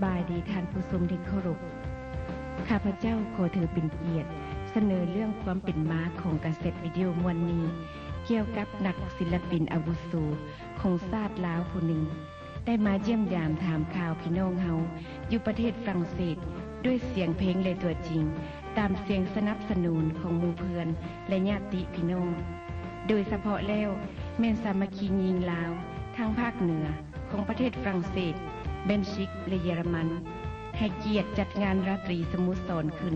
บายดีท่านผู้ชมที่เคารพข้าพเจ้าขอถือเป็นเกียรติเสนอเรื่องความเป็นมาของกาเซ็ตวิดีโอมวนนี้เกี่ยวกับนักศิลปินอาวุโสของชาติลาวผู้หนึ่งได้มาเยี่ยมยามถามข่าวพี่น้องเฮาอยู่ประเทศฝรั่งเศสด้วยเสียงเพลงและตัวจริงตามเสียงสนับสนุนของหมู่เพื่อนและญาติพี่น้องโดยเฉพาะแล้วแม่นสามัคคียิงลาวทางภาคเหนือของประเทศฝรั่งเศสเบลจิกและเยอรมันให้เกียรติจัดงานราตรีสโมสรขึ้น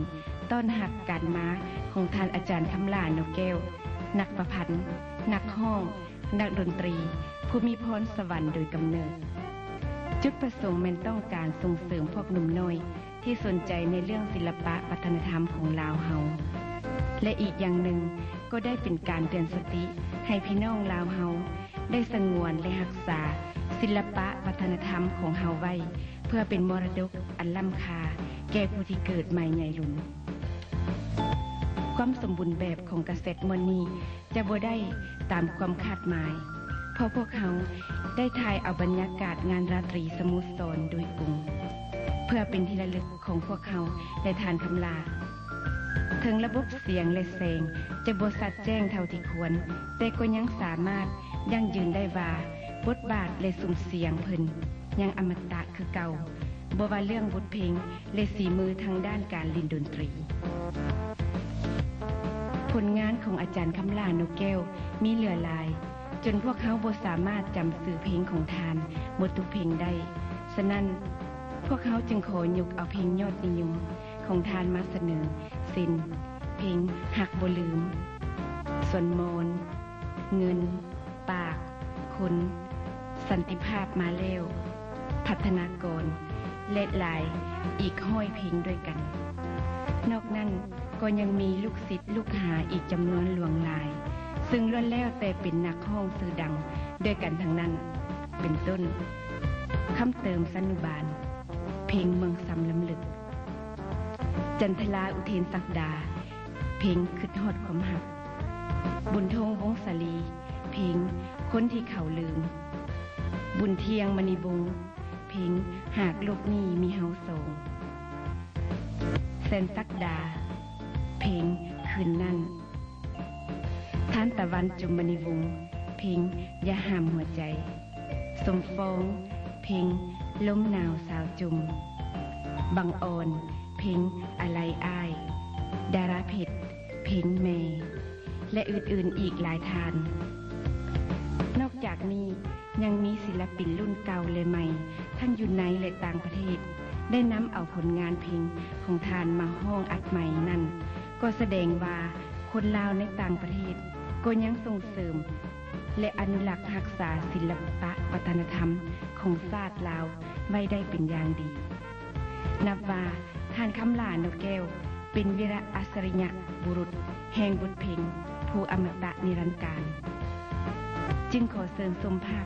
ต้อนรับการมาของท่านอาจารย์คำลานกแก้วนักประพันธ์นักร้องนักดนตรีผู้มีพรสวรรค์โดยกำเนิดจุดประสงค์แม่นต้องการส่งเสริมพวกหนุ่มน้อยที่สนใจในเรื่องศิลปะวัฒนธรรมของลาวเฮาและอีกอย่างหนึ่งก็ได้เป็นการเตือนสติให้พี่น้องลาวเฮาได้สงวนและรักษาศิลปะวัฒนธรรมของเฮาไว้เพื่อเป็นมรดกอันล้ำค่าแก่ผู้ที่เกิดใหม่ใหญ่รุ่นความสมบูรณ์แบบของกาเซ็ตมวลนี้จะบ่ได้ตามความคาดหมายเพราะพวกเขาได้ถ่ายเอาบรรยากาศงานราตรีสโมสรโดยกรุงเพื่อเป็นที่ระลึกของพวกเขาและทานคำลาถึงระบบเสียงและแสงจะบ่ชัดแจ้งเท่าที่ควรแต่ก็ยังสามารถยั่งยืนได้ว่าบทบาทและสุ่มเสียงเพิ่นยังอมตะคือเก่าบ่ว่าเรื่องบทเพลงและสีมือทางด้านการเล่นดนตรีผลงานของอาจารย์คำลานกแก้วมีเหลือหลายจนพวกเขาบ่สามารถจำสื่อเพลงของทานหมดทุกเพลงได้ฉะนั้นพวกเขาจึงขอยกเอาเพลงยอดนิยมของทานมาเสนอเช่นเพลงหักบ่ลืมส่วนมนเงินปากคนสันติภาพมาแล้วพัฒนากรและหลายอีกห้อยเพลงด้วยกันนอกนั้นก็ยังมีลูกศิษย์ลูกหาอีกจำนวนหลวงหลายซึ่งล้วนแล้วแต่เป็นนักร้องชื่อดังด้วยกันทั้งนั้นเป็นต้นคำเติมสนุบาลเพลงเมืองซ้ำลำลึกจันทราอุเทนศักดาเพลงคิดฮอดความหักบุญทงวงศลีเพลงคนที่เขาลืมบุญเทียงมณีวงศ์เพลงหากโลกนี้มีเฮาสองแสนศักดาเพลงคืนนั้นท่านตะวันจุมมณีวงศ์เพลงอย่าห้ามหัวใจสมฟองเพลงล้มหนาวสาวจุมบังออนเพลงอะไรอ้ายดาราเพชรเพลงแม่และอื่นๆอีกหลายทานนอกจากนี้ยังมีศิลปินรุ่นเก่าและใหม่ทั้งอยู่ในและต่างประเทศได้นำเอาผลงานเพลงของทานมาห้องอัดใหม่นั่นก็แสดงว่าคนลาวในต่างประเทศก็ยังส่งเสริมและอนุรักษ์รักษาศิลปะวัฒนธรรมของชาติลาวไว้ได้เป็นอย่างดีนับว่าท่านคำลานกแก้วเป็นวีรอัศริยะบุรุษแห่งบทเพลงผู้อมตะนิรันดร์กาลจึงขอเชิญชมภาพ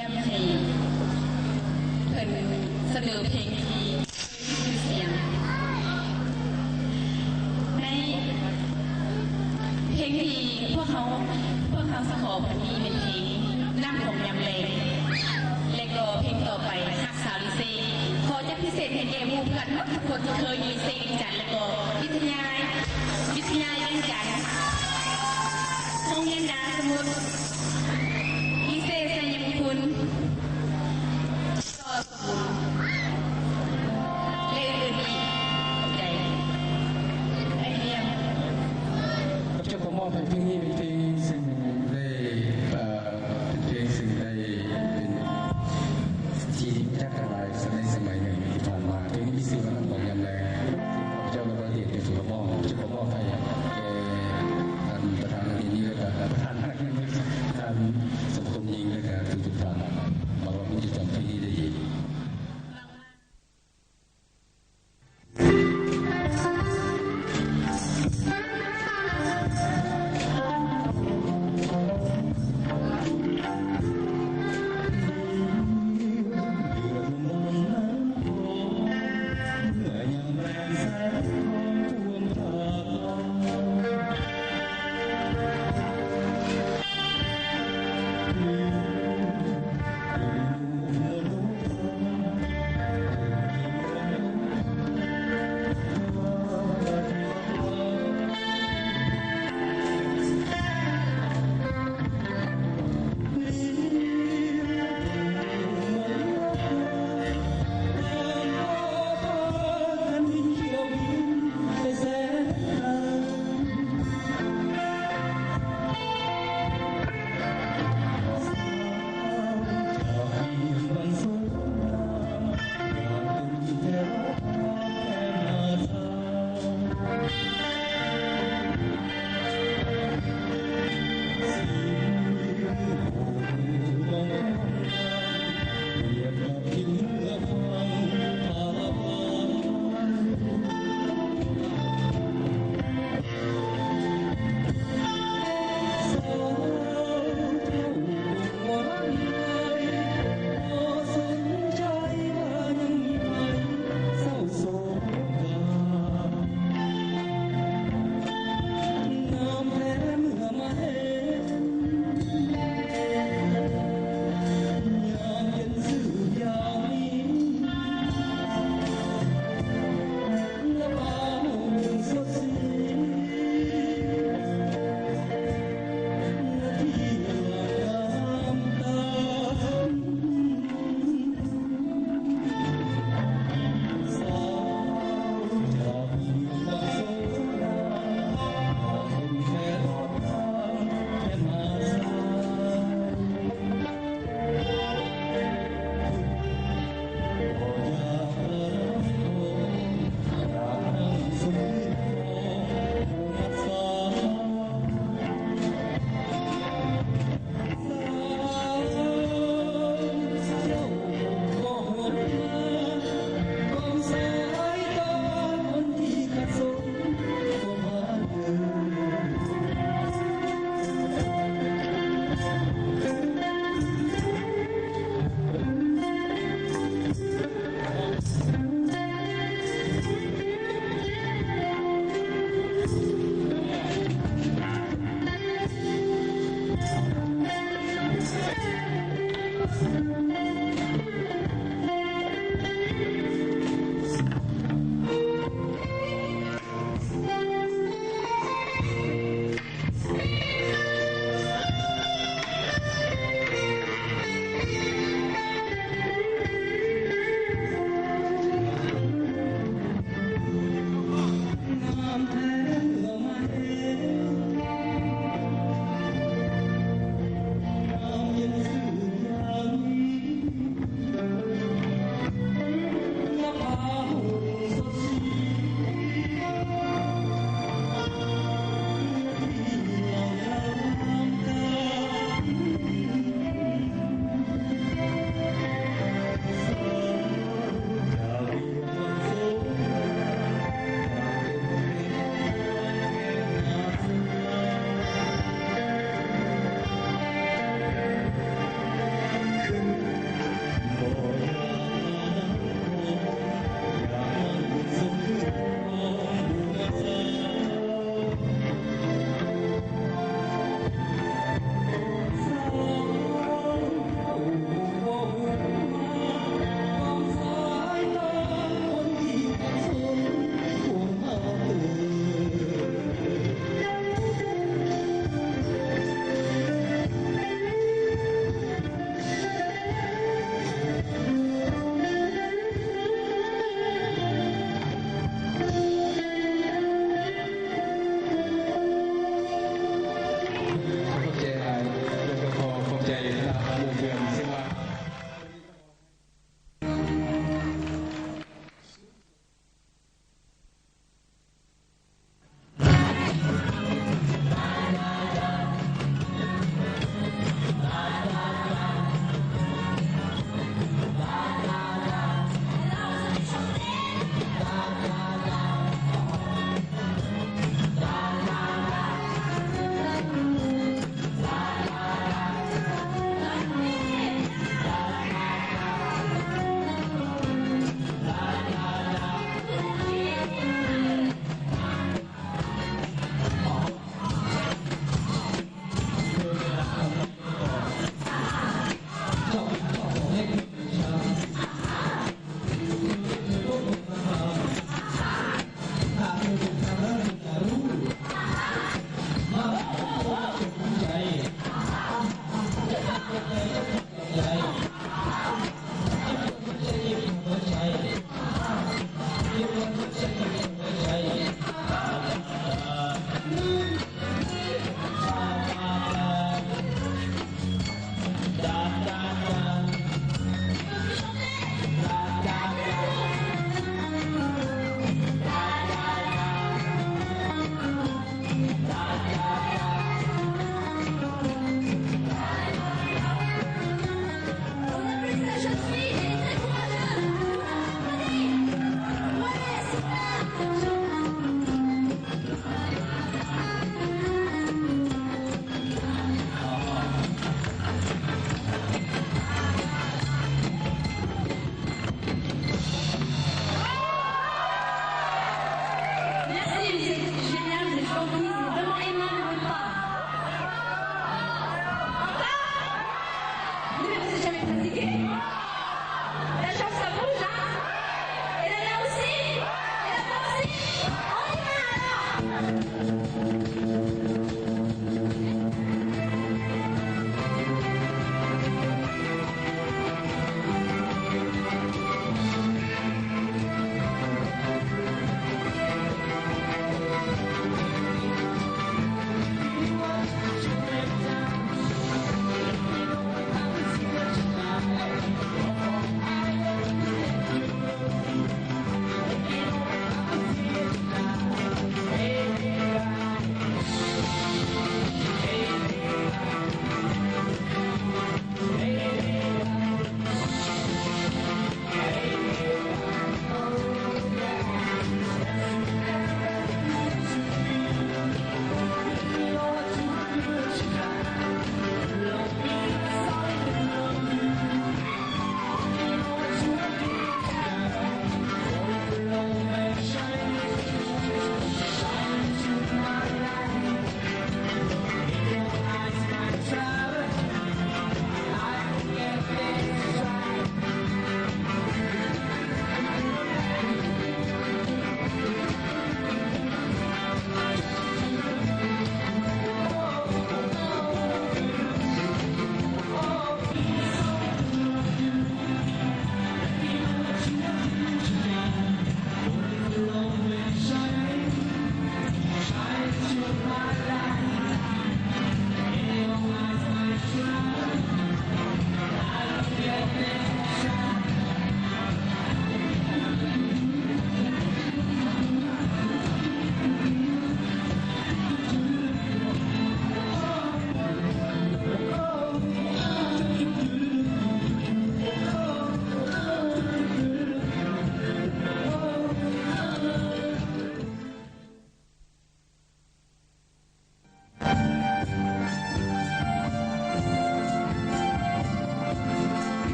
ยมให้เพิ่นเสนอเพลงที่มีเสียงในเพลงที่พวกเขาสขอวันนี้เป็นเพลงน้ำของยำแรงและก็เพลงต่อไปฮักสาวลิเซขอจะพิเศษให้แก่หมู่เพื่อนทุกคนที่เคยมีเซงจันทร์และก็วิทยายังจันทร์โรงเรียนดาสมุทร